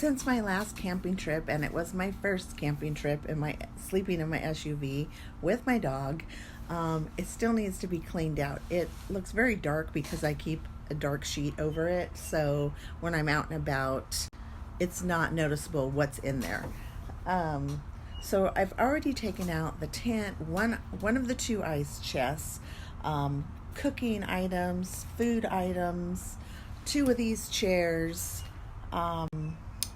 Since my last camping trip, and it was my first camping trip in my sleeping in my SUV with my dog, it still needs to be cleaned out. It looks very dark because I keep a dark sheet over it, so when I'm out and about, it's not noticeable what's in there. So I've already taken out the tent, one of the two ice chests, cooking items, food items, two of these chairs,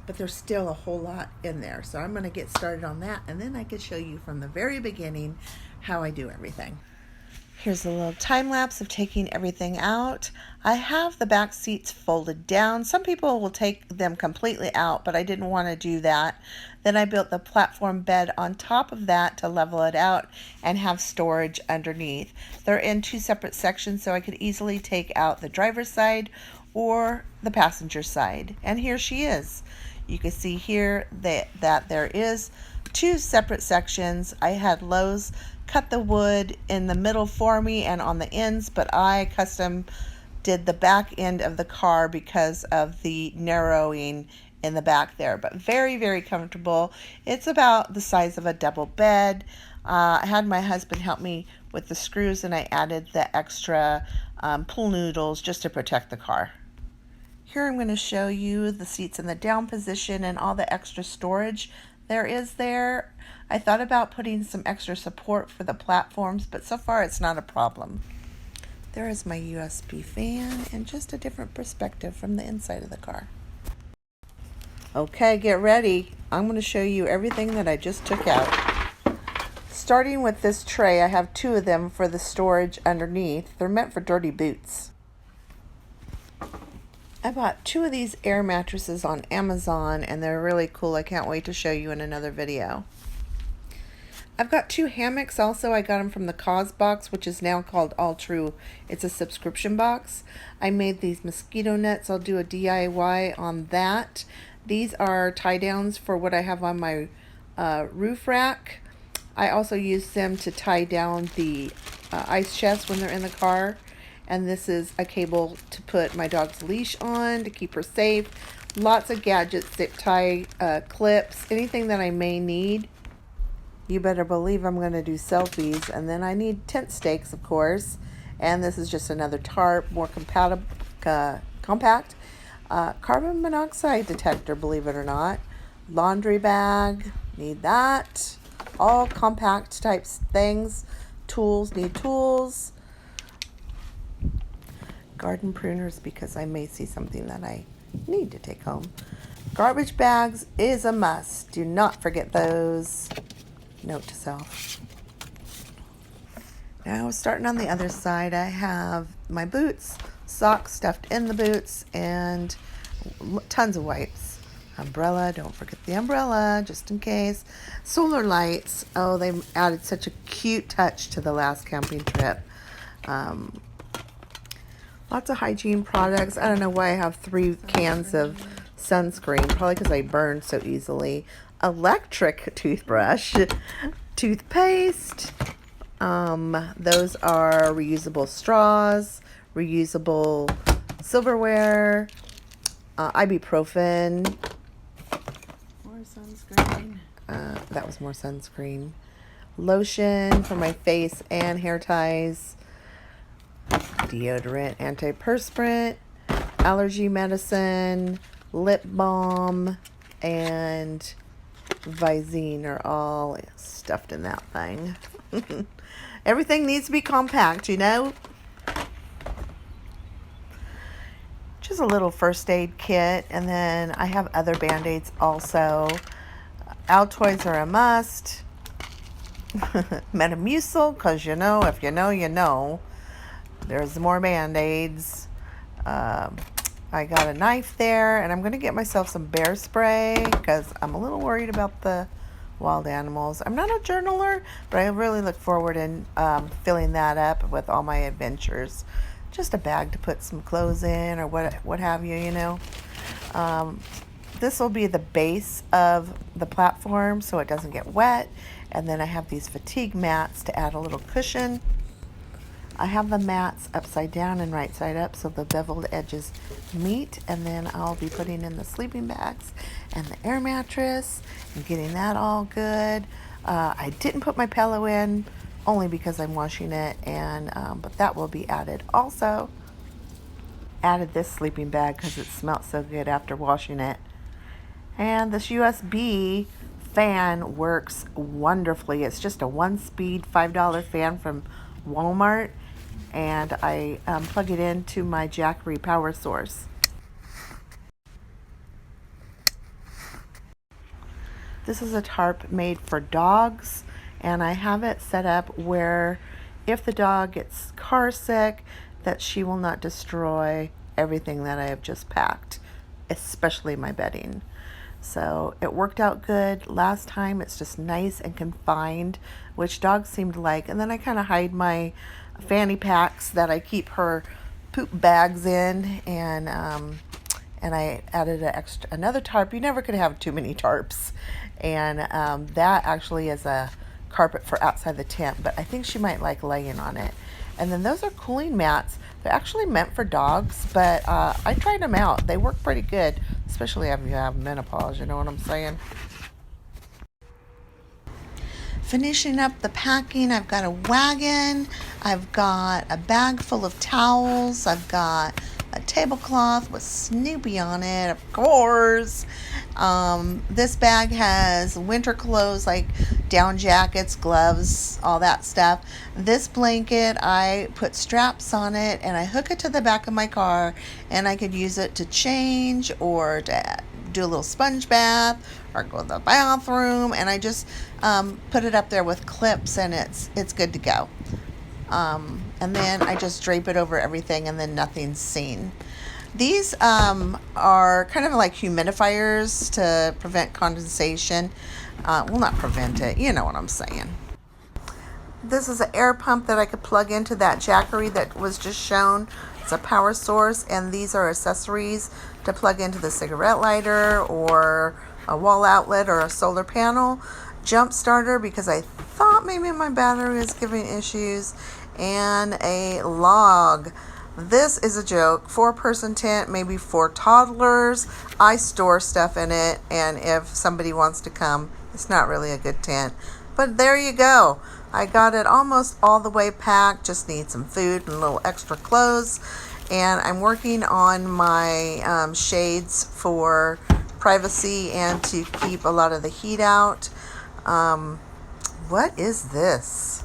but there's still a whole lot in there. So I'm going to get started on that, and then I can show you from the very beginning how I do everything. Here's a little time lapse of taking everything out. I have the back seats folded down. Some people will take them completely out, but I didn't want to do that. Then I built the platform bed on top of that to level it out and have storage underneath. They're in two separate sections, so I could easily take out the driver's side or the passenger side. And here she is. You can see here that there is two separate sections. I had Lowe's cut the wood in the middle for me and on the ends, but I custom did the back end of the car because of the narrowing in the back there. But very, very comfortable. It's about the size of a double bed. I had my husband help me with the screws, and I added the extra pool noodles just to protect the car. Here I'm going to show you the seats in the down position and all the extra storage there is there. I thought about putting some extra support for the platforms, but so far it's not a problem. There is my USB fan and just a different perspective from the inside of the car. Okay, get ready. I'm going to show you everything that I just took out. Starting with this tray, I have two of them for the storage underneath. They're meant for dirty boots. I bought two of these air mattresses on Amazon, and they're really cool. I can't wait to show you in another video. I've got two hammocks also. I got them from the Cause box, which is now called All True. It's a subscription box. I made these mosquito nets. I'll do a DIY on that. These are tie downs for what I have on my roof rack. I also use them to tie down the ice chest when they're in the car. And this is a cable to put my dog's leash on to keep her safe. Lots of gadgets, zip tie, clips, anything that I may need. You better believe I'm going to do selfies. And then I need tent stakes, of course. And this is just another tarp, more compact. Carbon monoxide detector, believe it or not. Laundry bag, need that. All compact types things. Tools, need tools. Garden pruners, because I may see something that I need to take home. Garbage bags is a must. Do not forget those. Note to self. Now starting on the other side, I have my boots, socks stuffed in the boots, and tons of wipes. Umbrella, don't forget the umbrella, just in case. Solar lights. Oh, they added such a cute touch to the last camping trip. Lots of hygiene products. I don't know why I have 3 cans of sunscreen. Probably because I burn so easily. Electric toothbrush. Toothpaste. Those are reusable straws. Reusable silverware. Ibuprofen. More sunscreen. That was more sunscreen. Lotion for my face and hair ties. Deodorant, antiperspirant, allergy medicine, lip balm, and Visine are all stuffed in that thing. Everything needs to be compact, you know. Just a little first aid kit, and then I have other Band-Aids also. Altoids are a must. Metamucil, because you know, if you know, you know. There's more Band-Aids. I got a knife there, and I'm going to get myself some bear spray because I'm a little worried about the wild animals. I'm not a journaler, but I really look forward in filling that up with all my adventures. Just a bag to put some clothes in or what have you, you know. This will be the base of the platform so it doesn't get wet. And then I have these fatigue mats to add a little cushion. I have the mats upside down and right side up so the beveled edges meet, and then I'll be putting in the sleeping bags and the air mattress and getting that all good. I didn't put my pillow in only because I'm washing it, and but that will be added also. Added this sleeping bag because it smelled so good after washing it. And this USB fan works wonderfully. It's just a one-speed $5 fan from Walmart, and I plug it into my Jackery power source. This is a tarp made for dogs, and I have it set up where if the dog gets car sick, that she will not destroy everything that I have just packed, especially my bedding. So it worked out good last time. It's just nice and confined, which dogs seem to like. And then I kind of hide my fanny packs that I keep her poop bags in, and I added another tarp. You never could have too many tarps, and that actually is a carpet for outside the tent, but I think she might like laying on it. And then those are cooling mats. They're actually meant for dogs, but I tried them out. They work pretty good, especially if you have menopause, you know what I'm saying? Finishing up the packing, I've got a wagon, I've got a bag full of towels, I've got a tablecloth with Snoopy on it, of course. This bag has winter clothes like down jackets, gloves, all that stuff. This blanket, I put straps on it and I hook it to the back of my car, and I could use it to change or to do a little sponge bath or go to the bathroom, and I just put it up there with clips, and it's good to go. And then I just drape it over everything, and then nothing's seen. These are kind of like humidifiers to prevent condensation. Well, not prevent it, you know what I'm saying. This is an air pump that I could plug into that Jackery that was just shown. It's a power source, and these are accessories to plug into the cigarette lighter or a wall outlet or a solar panel. Jump starter because I thought maybe my battery was giving issues, and a log. This is a joke. 4-person tent, maybe 4 toddlers. I store stuff in it, and if somebody wants to come, it's not really a good tent. But there you go. I got it almost all the way packed. Just need some food and a little extra clothes. And I'm working on my shades for privacy and to keep a lot of the heat out. What is this?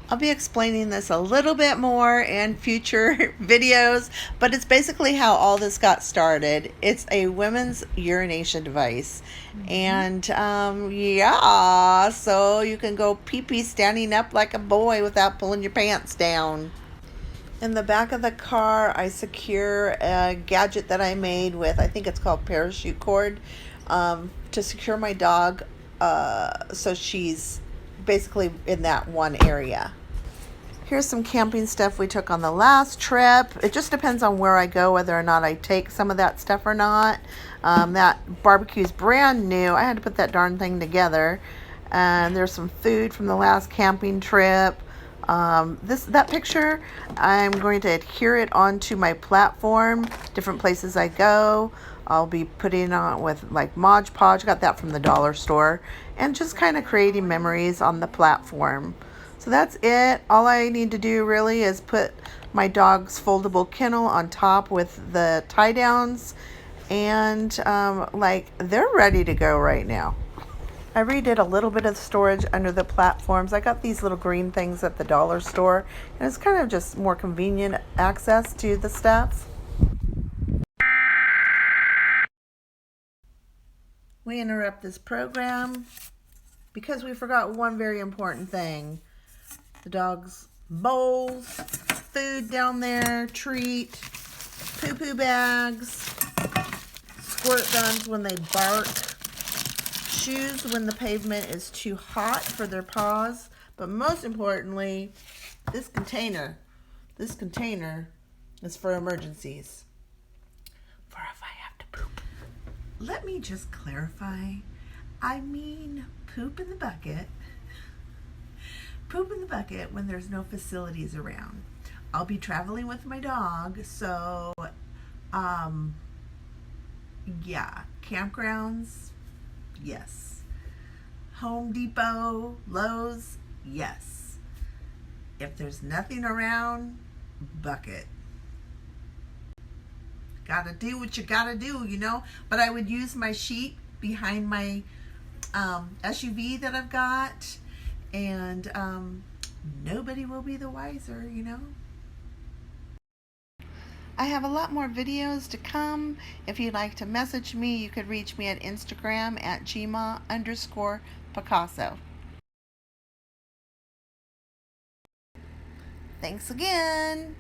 I'll be explaining this a little bit more in future videos, but it's basically how all this got started. It's a women's urination device. And yeah, so you can go pee-pee standing up like a boy without pulling your pants down. In the back of the car, I secure a gadget that I made with, I think it's called parachute cord, to secure my dog, so she's basically in that one area. Here's some camping stuff we took on the last trip. It just depends on where I go, whether or not I take some of that stuff or not. That barbecue's brand new. I had to put that darn thing together. And there's some food from the last camping trip. That picture, I'm going to adhere it onto my platform, different places I go. I'll be putting on with like Mod Podge, got that from the dollar store, and just kind of creating memories on the platform. So that's it. All I need to do really is put my dog's foldable kennel on top with the tie downs, and like they're ready to go right now. I redid a little bit of storage under the platforms. I got these little green things at the dollar store, and it's kind of just more convenient access to the stuff. We interrupt this program because we forgot one very important thing. The dog's bowls, food down there, treat, poo-poo bags, squirt guns when they bark, shoes when the pavement is too hot for their paws, but most importantly, this container is for emergencies, for if I have to poop. Let me just clarify, I mean poop in the bucket. Poop in the bucket when there's no facilities around. I'll be traveling with my dog, so yeah, campgrounds, Yes. Home Depot, Lowe's, yes. If there's nothing around, bucket. Gotta do what you gotta do, you know. But I would use my sheet behind my SUV that I've got, and nobody will be the wiser, you know. I have a lot more videos to come. If you'd like to message me, you could reach me at Instagram at Gma_Picasso. Thanks again.